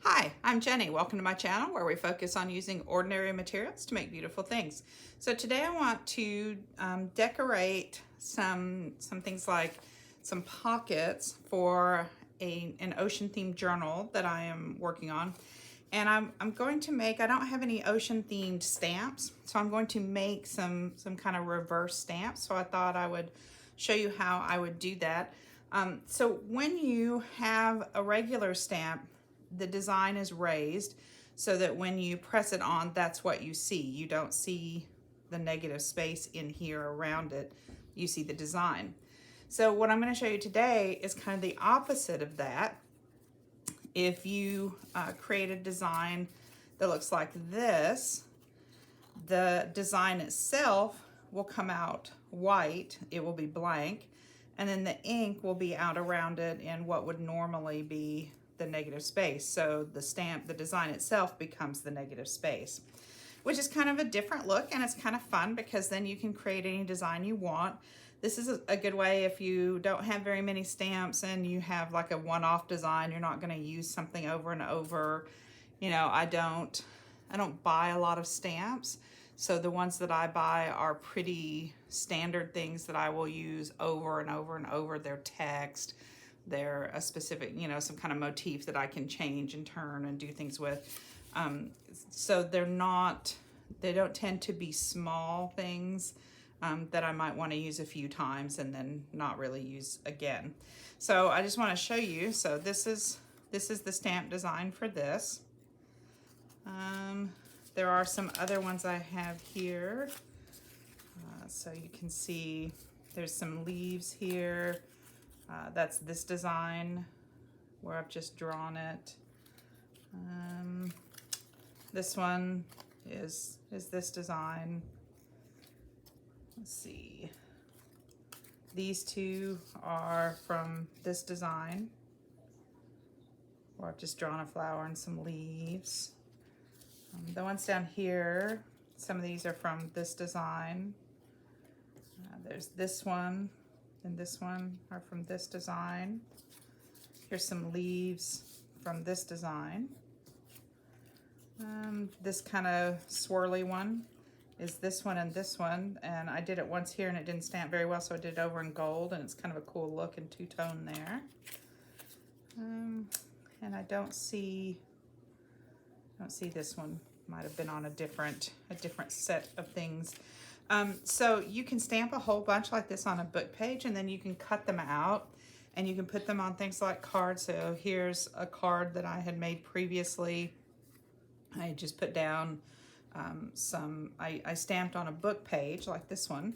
Hi, I'm Jenny. Welcome to my channel where we focus on using ordinary materials to make beautiful things. So today I want to decorate some things like some pockets for an ocean themed journal that I am working on. And I'm going to make, I don't have any ocean themed stamps, so I'm going to make some kind of reverse stamps. So I thought I would show you how I would do that. So when you have a regular stamp, the design is raised so that when you press it on, that's what you see. You don't see the negative space in here around it. You see the design. So what I'm going to show you today is kind of the opposite of that. If you create a design that looks like this, the design itself will come out white. It will be blank, and then the ink will be out around it in what would normally be the negative space. So the stamp, the design itself becomes the negative space, which is kind of a different look, and it's kind of fun because then you can create any design you want. This is a good way if you don't have very many stamps and you have like a one-off design, you're not going to use something over and over. You know, I don't buy a lot of stamps, so the ones that I buy are pretty standard things that I will use over and over and over. They're text, they're a specific, you know, some kind of motif that I can change and turn and do things with. So they don't tend to be small things that I might want to use a few times and then not really use again. So I just want to show you. So this is the stamp design for this. There are some other ones I have here. So you can see there's some leaves here. That's this design where I've just drawn it. This one is this design. Let's see. These two are from this design where I've just drawn a flower and some leaves. The ones down here, some of these are from this design. There's this one and this one are from this design. Here's some leaves from this design. This kind of swirly one is this one, and I did it once here and it didn't stamp very well, so I did it over in gold, and it's kind of a cool look and two-tone there. And I don't see this one. Might have been on a different set of things. So you can stamp a whole bunch like this on a book page, and then you can cut them out and you can put them on things like cards. So here's a card that I had made previously. I just put down I stamped on a book page like this one,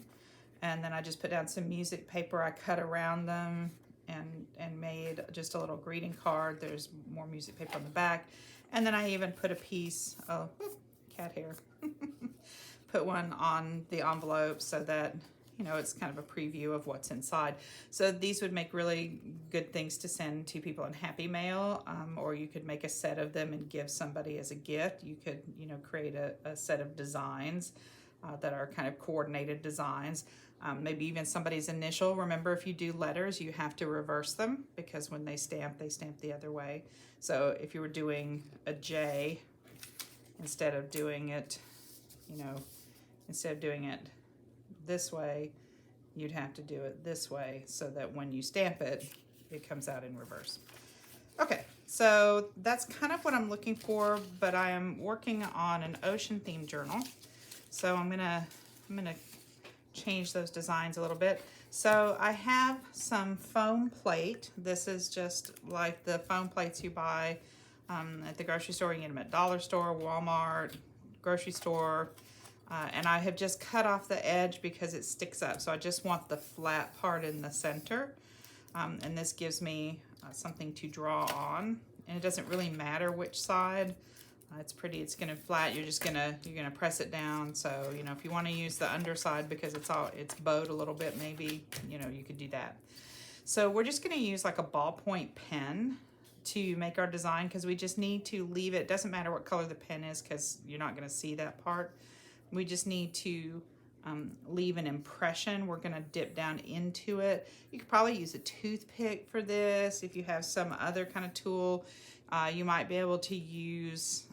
and then I just put down some music paper. I cut around them and made just a little greeting card. There's more music paper on the back, and then I even put a piece of cat hair put one on the envelope so that, you know, it's kind of a preview of what's inside. So these would make really good things to send to people in Happy Mail, or you could make a set of them and give somebody as a gift. You could, you know, create a set of designs that are kind of coordinated designs. Maybe even somebody's initial. Remember, if you do letters, you have to reverse them because when they stamp the other way. So if you were doing a J, instead of doing it, you know, instead of doing it this way, you'd have to do it this way so that when you stamp it, it comes out in reverse. Okay, so that's kind of what I'm looking for, but I am working on an ocean themed journal. So I'm gonna change those designs a little bit. So I have some foam plate. This is just like the foam plates you buy at the grocery store. You get them at dollar store, Walmart, grocery store. And I have just cut off the edge because it sticks up. So I just want the flat part in the center. And this gives me something to draw on. And it doesn't really matter which side. It's pretty, it's gonna flat. You're gonna press it down. So, you know, if you wanna use the underside because it's bowed a little bit, maybe, you know, you could do that. So we're just gonna use like a ballpoint pen to make our design because we just need to leave it. Doesn't matter what color the pen is because you're not gonna see that part. We just need to leave an impression. We're gonna dip down into it. You could probably use a toothpick for this if you have some other kind of tool. You might be able to use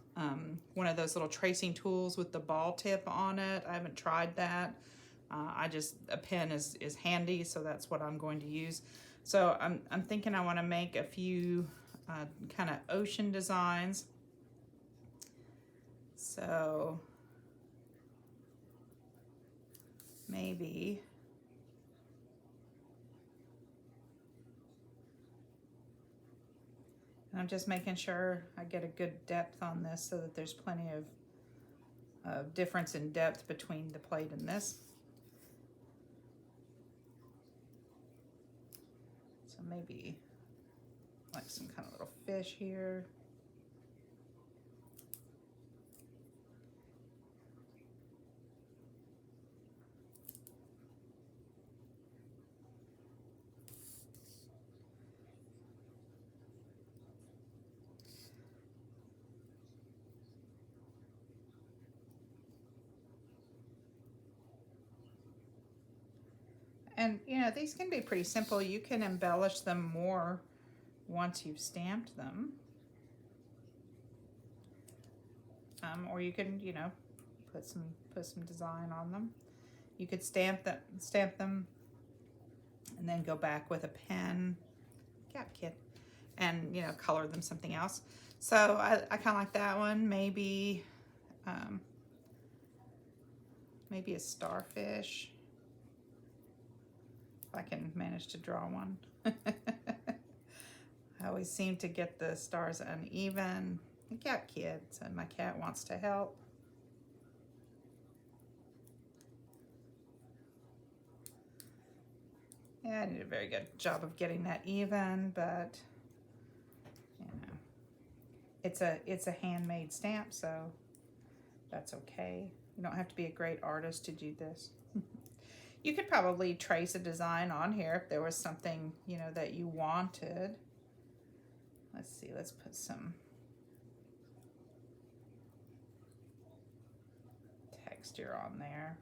one of those little tracing tools with the ball tip on it. I haven't tried that. A pen is handy, so that's what I'm going to use. So I'm thinking I want to make a few kind of ocean designs. So maybe I'm just making sure I get a good depth on this so that there's plenty of difference in depth between the plate and this. So maybe like some kind of little fish here. And you know, these can be pretty simple. You can embellish them more once you've stamped them. Or you can, you know, put some design on them. You could stamp them and then go back with a pen. Yeah, kid. And you know, color them something else. So I kind of like that one. Maybe maybe a starfish. If I can manage to draw one. I always seem to get the stars uneven. I got kids and my cat wants to help. Yeah, I did a very good job of getting that even, but you know, it's a handmade stamp, so that's okay. You don't have to be a great artist to do this. You could probably trace a design on here if there was something, you know, that you wanted. Let's see, let's put some texture on there.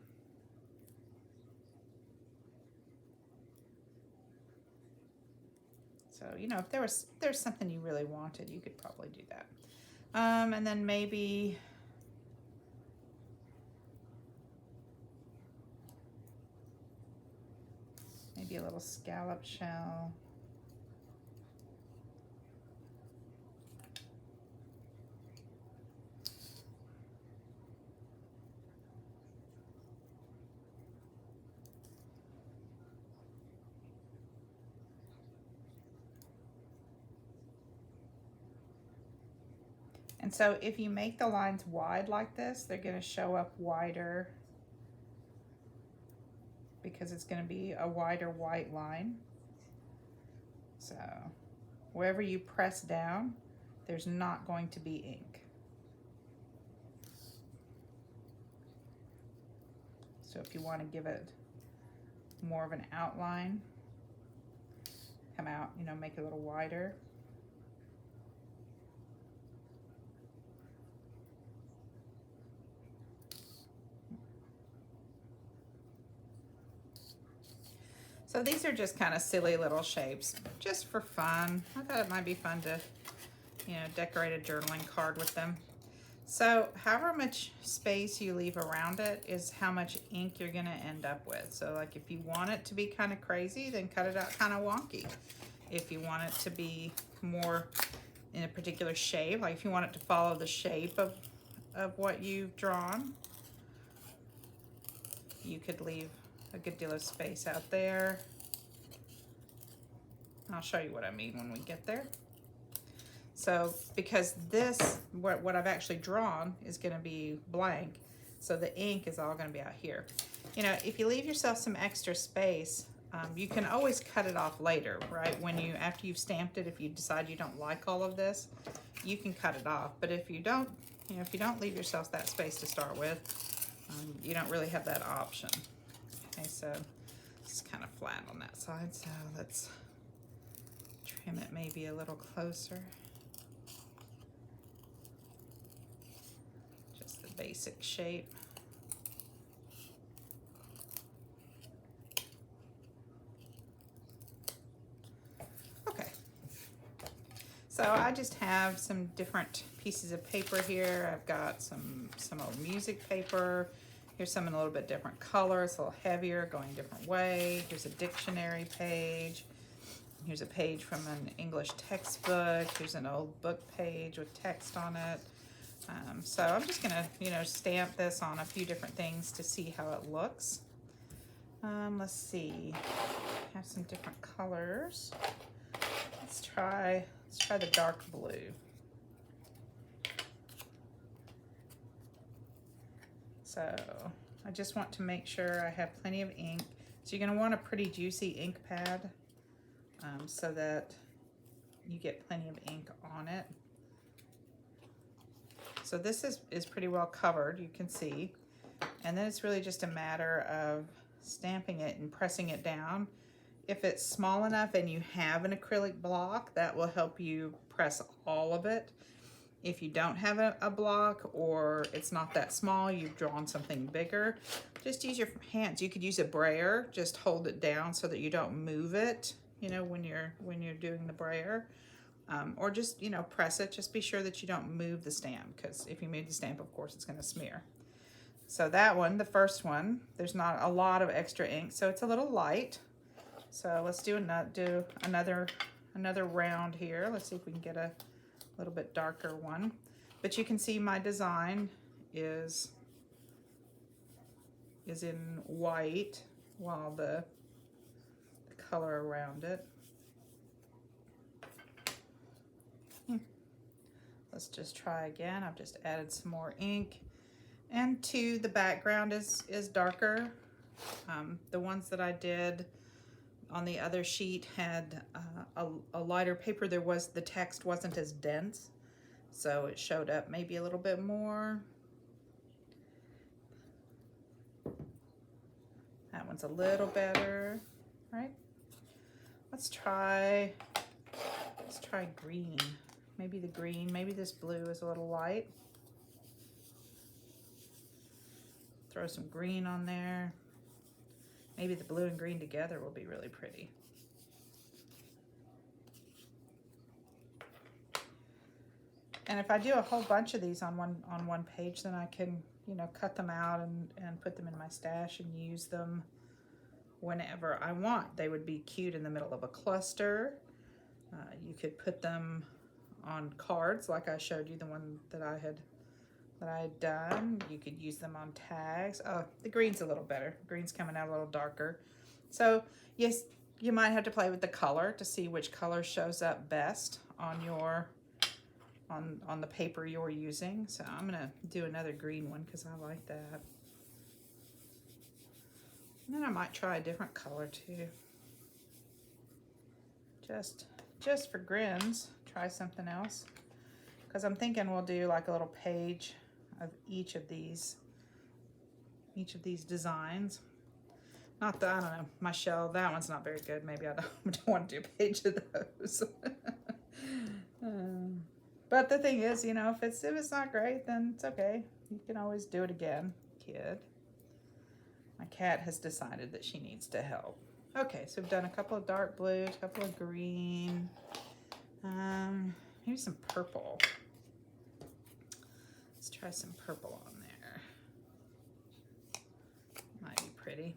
So, you know, if there's something you really wanted, you could probably do that. And then maybe a little scallop shell. And so if you make the lines wide like this, they're going to show up wider because it's going to be a wider white line. So wherever you press down, there's not going to be ink. So if you want to give it more of an outline, come out, you know, make it a little wider. So these are just kind of silly little shapes, just for fun. I thought it might be fun to, you know, decorate a journaling card with them. So however much space you leave around it is how much ink you're gonna end up with. So like if you want it to be kind of crazy, then cut it out kind of wonky. If you want it to be more in a particular shape, like if you want it to follow the shape of what you've drawn, you could leave a good deal of space out there. I'll show you what I mean when we get there. So because this, what I've actually drawn is going to be blank, so the ink is all going to be out here. You know, if you leave yourself some extra space, you can always cut it off later, right? After you've stamped it, if you decide you don't like all of this, you can cut it off. But if you don't, you know, if you don't leave yourself that space to start with, you don't really have that option. Okay, so it's kind of flat on that side, so let's trim it maybe a little closer. Just the basic shape. So I just have some different pieces of paper here. I've got some old music paper. Here's some in a little bit different color. It's a little heavier, going a different way. Here's a dictionary page. Here's a page from an English textbook. Here's an old book page with text on it. So I'm just gonna, stamp this on a few different things to see how it looks. Let's see. I have some different colors. Let's try the dark blue. So I just want to make sure I have plenty of ink. So you're going to want a pretty juicy ink pad so that you get plenty of ink on it. So this is pretty well covered, you can see. And then it's really just a matter of stamping it and pressing it down. If it's small enough and you have an acrylic block, that will help you press all of it. If you don't have a block, or it's not that small, you've drawn something bigger, just use your hands. You could use a brayer, just hold it down so that you don't move it, when you're doing the brayer. Or just, press it. Just be sure that you don't move the stamp, because if you move the stamp, of course, it's going to smear. So that one, the first one, there's not a lot of extra ink, so it's a little light. So let's do another round here. Let's see if we can get a little bit darker one. But you can see my design is in white, while the color around it. Let's just try again. I've just added some more ink. And two, the background is darker. The ones that I did on the other sheet had a lighter paper. The text wasn't as dense, so it showed up maybe a little bit more. That one's a little better, right? Let's try green. Maybe the green, maybe this blue is a little light. Throw some green on there. Maybe the blue and green together will be really pretty. And if I do a whole bunch of these on one page, then I can, cut them out and put them in my stash and use them whenever I want. They would be cute in the middle of a cluster. You could put them on cards, like I showed you the one that I had done. You could use them on tags. Oh, the green's a little better. Green's coming out a little darker. So yes, you might have to play with the color to see which color shows up best on your on the paper you're using. So I'm gonna do another green one because I like that. And then I might try a different color too. Just for grins, try something else. Because I'm thinking we'll do like a little page of each of these designs. Not that, I don't know, my shell, that one's not very good. Maybe I don't want to do a page of those. But the thing is, if it's not great, then it's okay. You can always do it again, kid. My cat has decided that she needs to help. Okay, so we've done a couple of dark blues, a couple of green, maybe some purple. Let's try some purple on there. Might be pretty.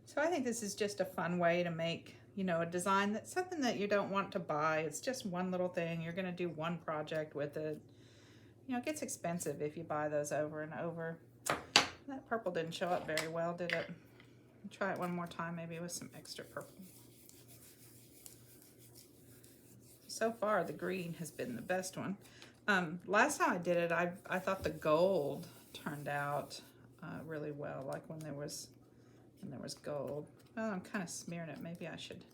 So I think this is just a fun way to make, a design that's something that you don't want to buy. It's just one little thing. You're going to do one project with it. It gets expensive if you buy those over and over. That purple didn't show up very well, did it? I'll try it one more time, maybe with some extra purple. So far, the green has been the best one. Last time I did it, I thought the gold turned out really well, like when there was gold. Oh, I'm kind of smearing it. Maybe I should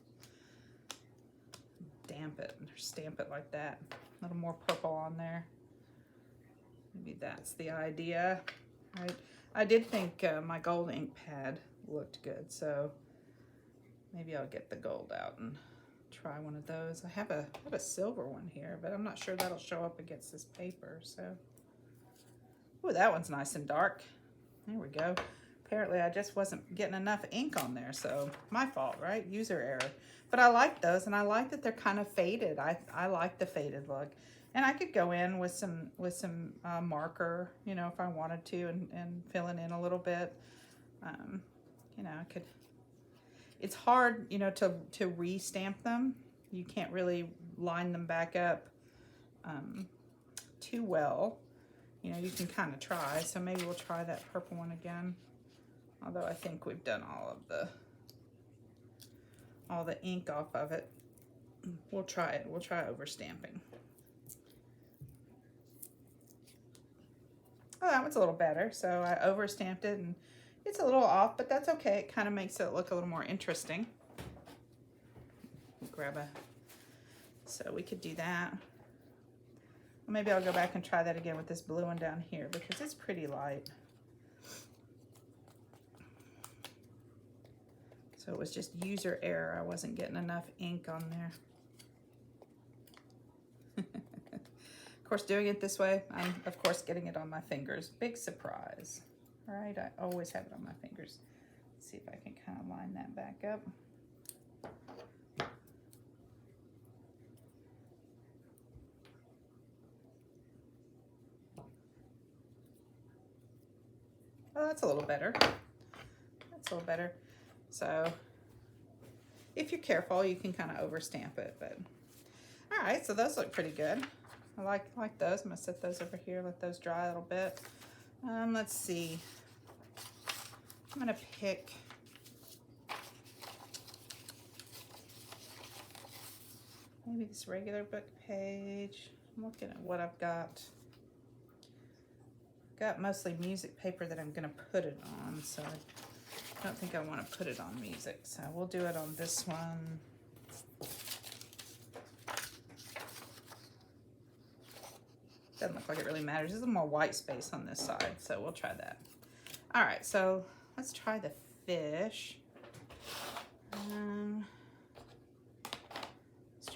damp it or stamp it like that. A little more purple on there. Maybe that's the idea. Right? I did think my gold ink pad looked good, so maybe I'll get the gold out and try one of those. I have a silver one here, but I'm not sure that'll show up against this paper. So, oh, that one's nice and dark. There we go. Apparently I just wasn't getting enough ink on there, so my fault, right? User error. But I like those, and I like that they're kind of faded. I like the faded look. And I could go in with some marker, you know, if I wanted to, and fill it in a little bit. You know, I could. It's hard, you know, to re-stamp them. You can't really line them back up too well. You know, you can kind of try. So maybe we'll try that purple one again. Although I think we've done all the ink off of it. We'll try it. We'll try overstamping. Oh, that one's a little better. So I overstamped it, and it's a little off, but that's okay. It kind of makes it look a little more interesting. Grab a, so we could do that. Maybe I'll go back and try that again with this blue one down here because it's pretty light. So it was just user error. I wasn't getting enough ink on there. Of course, doing it this way, I'm of course getting it on my fingers. Big surprise. All right, I always have it on my fingers. Let's see if I can kind of line that back up. Oh, that's a little better. That's a little better. So if you're careful, you can kind of overstamp it. But all right, so those look pretty good. I like those. I'm gonna set those over here, let those dry a little bit. Let's see. I'm gonna pick maybe this regular book page. I'm looking at what I've got. Got mostly music paper that I'm gonna put it on, so I don't think I want to put it on music. So we'll do it on this one. Doesn't look like it really matters. There's a more white space on this side, so we'll try that. All right, so let's try the fish. Let's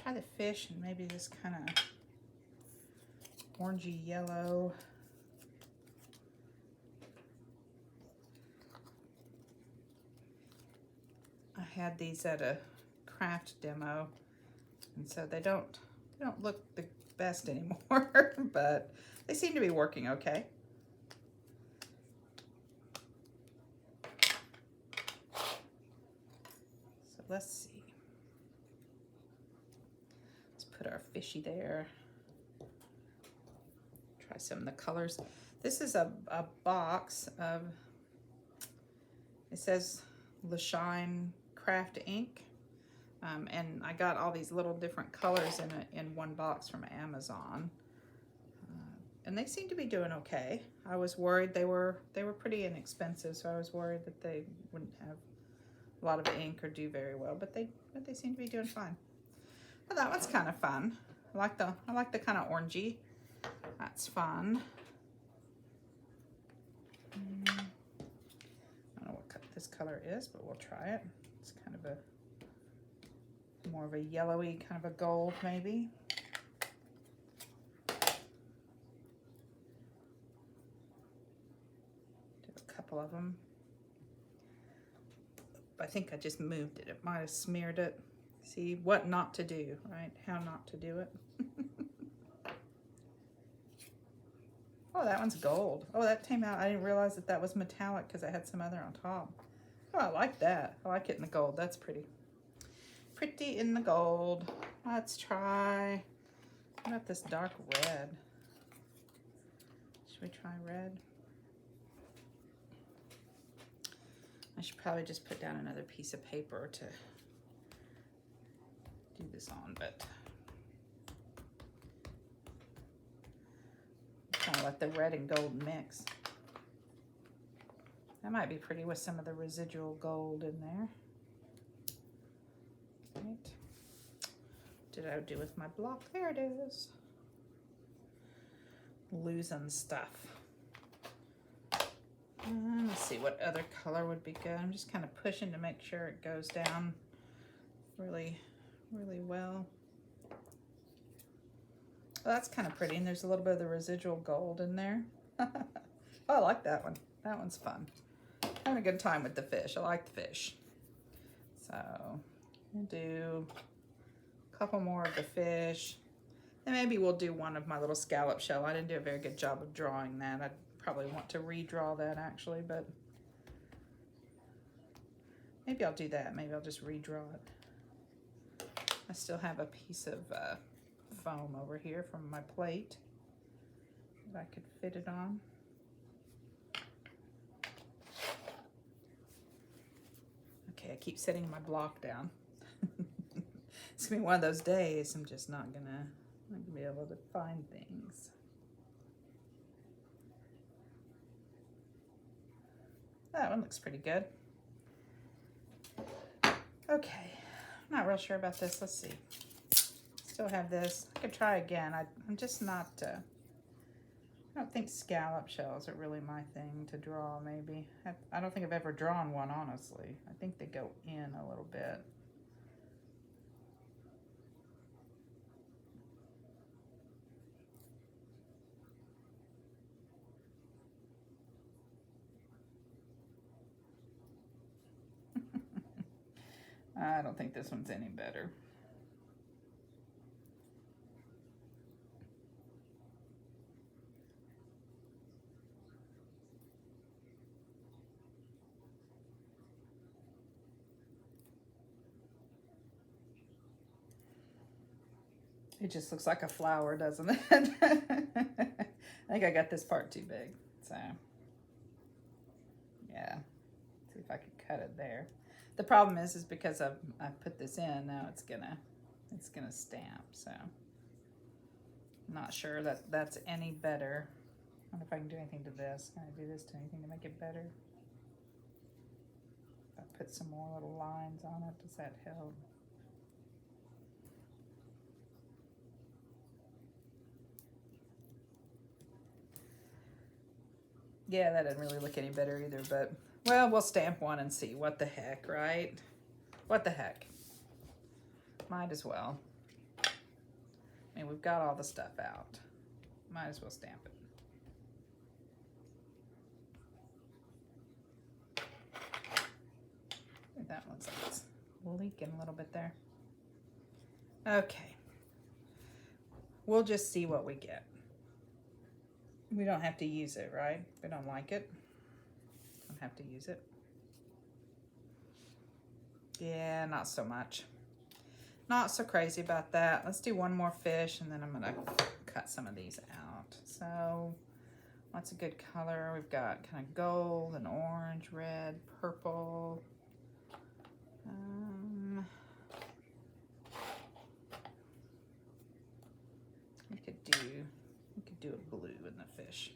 try the fish and maybe this kind of orangey yellow. I had these at a craft demo, and so they don't look the best anymore, but they seem to be working okay. So let's see. Let's put our fishy there. Try some of the colors. This is a box of, it says Le Shine Craft ink. And I got all these little different colors in one box from Amazon, and they seem to be doing okay. I was worried they were pretty inexpensive, so I was worried that they wouldn't have a lot of ink or do very well, but they seem to be doing fine. Well, that one's kind of fun. I like the kind of orangey. That's fun. I don't know what this color is, but we'll try it. It's kind of a more of a yellowy, kind of a gold maybe. Do a couple of them. I think I just moved it. It might have smeared it. See what not to do, right? How not to do it. Oh, that one's gold. Oh, that came out. I didn't realize that was metallic because I had some other on top. Oh, I like that. I like it in the gold. That's pretty. Pretty in the gold. Let's try, what about this dark red? Should we try red? I should probably just put down another piece of paper to do this on, but kind of let the red and gold mix. That might be pretty with some of the residual gold in there. Right. What did I do with my block? There it is. Losing stuff. Let's see what other color would be good. I'm just kind of pushing to make sure it goes down really, really well. Well, that's kind of pretty, and there's a little bit of the residual gold in there. Oh, I like that one. That one's fun. Having a good time with the fish. I like the fish. So we'll do a couple more of the fish. And maybe we'll do one of my little scallop shell. I didn't do a very good job of drawing that. I'd probably want to redraw that actually, but maybe I'll do that. Maybe I'll just redraw it. I still have a piece of foam over here from my plate that I could fit it on. Okay, I keep setting my block down. It's gonna be one of those days I'm just not gonna be able to find things. That one looks pretty good. Okay, I'm not real sure about this. Let's see. Still have this. I could try again. I'm just not, I don't think scallop shells are really my thing to draw, maybe. I don't think I've ever drawn one, honestly. I think they go in a little bit. I don't think this one's any better. It just looks like a flower, doesn't it? I think I got this part too big, so yeah. See if I could cut it there. The problem is because I've put this in, now it's gonna stamp. So I'm not sure that that's any better. I wonder if I can do anything to this. Can I do this to anything to make it better? If I put some more little lines on it, does that help? Yeah, that doesn't really look any better either, but well, we'll stamp one and see. What the heck, right? What the heck? Might as well. I mean, we've got all the stuff out. Might as well stamp it. That one's like it's leaking a little bit there. Okay. We'll just see what we get. We don't have to use it, right? If we don't like it, don't have to use it. Yeah, not so much. Not so crazy about that. Let's do one more fish and then I'm gonna cut some of these out. So what's a good color? We've got kind of gold and orange, red, purple. We could do a blue in the fish.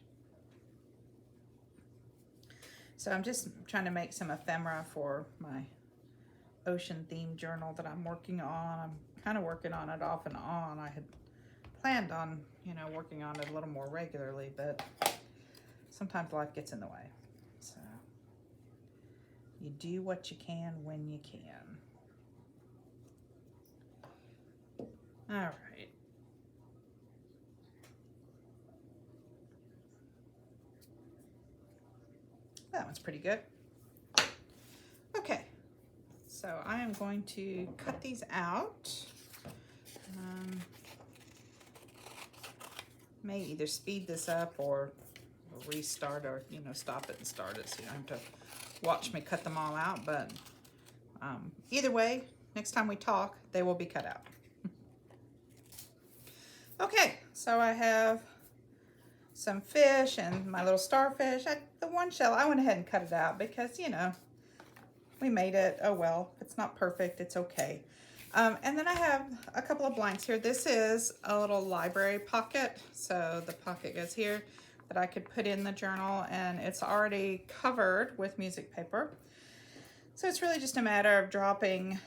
So I'm just trying to make some ephemera for my ocean themed journal that I'm working on. I'm kind of working on it off and on. I had planned on, working on it a little more regularly, but sometimes life gets in the way. So you do what you can when you can. All right. That one's pretty good. Okay, so I am going to cut these out. May either speed this up or restart or, stop it and start it so you don't have to watch me cut them all out. But either way, next time we talk, they will be cut out. Okay, so I have some fish and my little starfish. The one shell, I went ahead and cut it out because, we made it. Oh well, if it's not perfect, it's okay. And then I have a couple of blanks here. This is a little library pocket. So the pocket goes here that I could put in the journal, and it's already covered with music paper. So it's really just a matter of dropping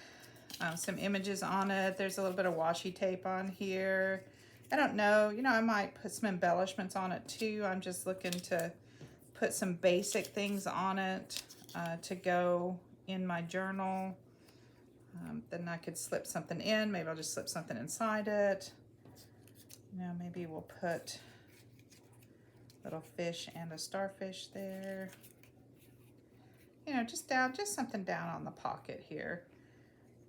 some images on it. There's a little bit of washi tape on here. I don't know, I might put some embellishments on it too. I'm just looking to put some basic things on it to go in my journal. Then I could slip something in. Maybe I'll just slip something inside it. Now maybe we'll put a little fish and a starfish there. You know, just something down on the pocket here.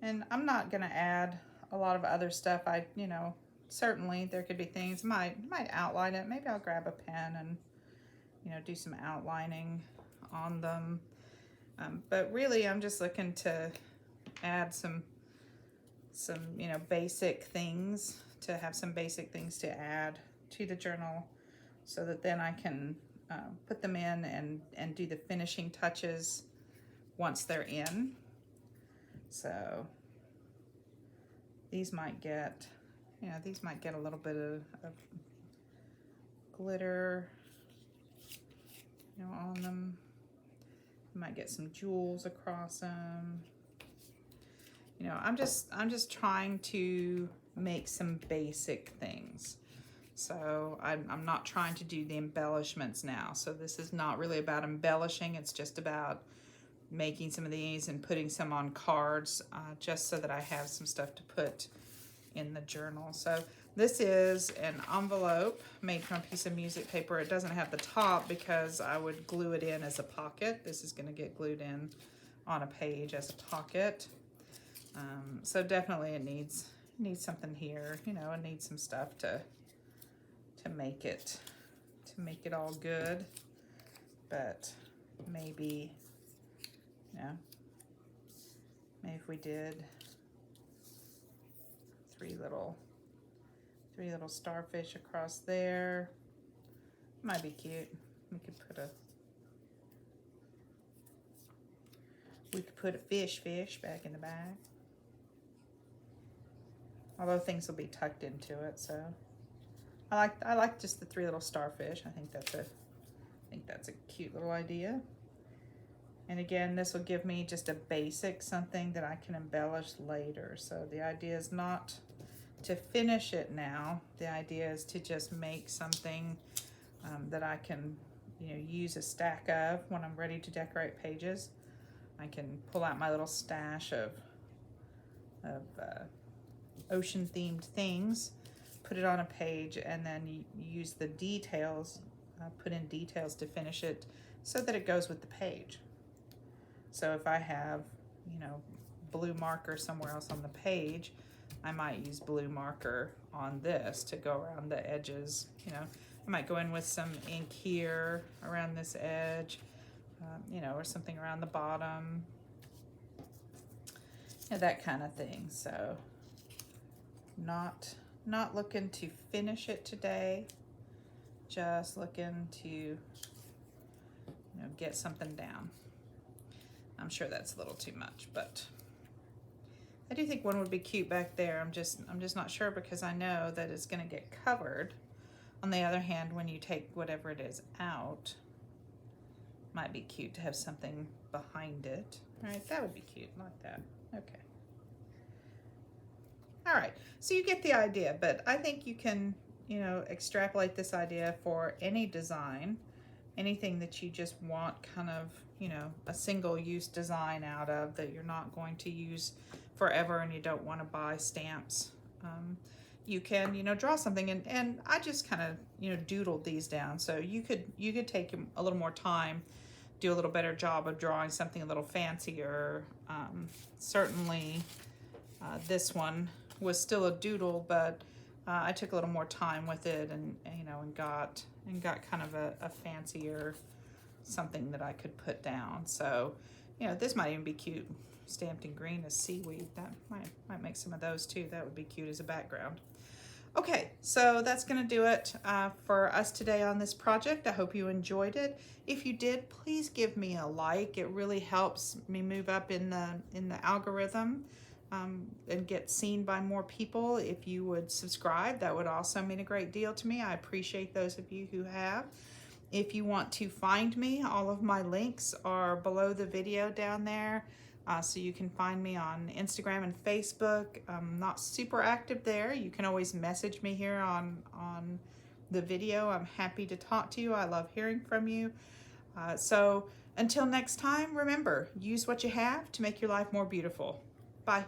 And I'm not gonna add a lot of other stuff. You know, certainly there could be things, might outline it. Maybe I'll grab a pen and, you know, do some outlining on them. But really I'm just looking to add some, you know, basic things, to have some basic things to add to the journal so that then I can put them in and do the finishing touches once they're in. So these might get, you know, these might get a little bit of glitter, you know, on them. You might get some jewels across them. You know, I'm just trying to make some basic things. So I'm not trying to do the embellishments now. So this is not really about embellishing. It's just about making some of these and putting some on cards, just so that I have some stuff to put in the journal. So this is an envelope made from a piece of music paper. It doesn't have the top because I would glue it in as a pocket. This is going to get glued in on a page as a pocket. So definitely it needs something here. You know, it needs some stuff to make it all good. But maybe, you know, maybe if we did three little starfish across there, might be cute. We could put a fish back in the bag. Although things will be tucked into it, so I like just the three little starfish. I think that's a cute little idea. And again, this will give me just a basic something that I can embellish later. So the idea is not to finish it now. The idea is to just make something that I can, you know, use a stack of when I'm ready to decorate pages. I can pull out my little stash of ocean themed things, put it on a page, and then you use the details, put in details to finish it so that it goes with the page. So if I have, you know, blue marker somewhere else on the page, I might use blue marker on this to go around the edges. You know, I might go in with some ink here around this edge, you know, or something around the bottom, you know, that kind of thing. So not looking to finish it today, just looking to, you know, get something down. I'm sure that's a little too much, but I do think one would be cute back there. I'm just not sure because I know that it's going to get covered. On the other hand, when you take whatever it is out, might be cute to have something behind it. All right, that would be cute, like that. Okay. All right, so you get the idea, but I think you can, you know, extrapolate this idea for any design, anything that you just want kind of, you know, a single-use design out of that you're not going to use forever and you don't want to buy stamps. You can, you know, draw something, and I just kind of, you know, doodled these down. So you could take a little more time, do a little better job of drawing something a little fancier. Certainly this one was still a doodle, but I took a little more time with it, and you know, and got kind of a fancier something that I could put down. So, you know, this might even be cute, stamped in green as seaweed. That might make some of those too. That would be cute as a background. Okay, so that's going to do it for us today on this project. I hope you enjoyed it. If you did, please give me a like. It really helps me move up in the algorithm and get seen by more people. If you would subscribe, that would also mean a great deal to me. I appreciate those of you who have. If you want to find me, all of my links are below the video down there. So you can find me on Instagram and Facebook. I'm not super active there. You can always message me here on the video. I'm happy to talk to you. I love hearing from you. So until next time, remember, use what you have to make your life more beautiful. Bye.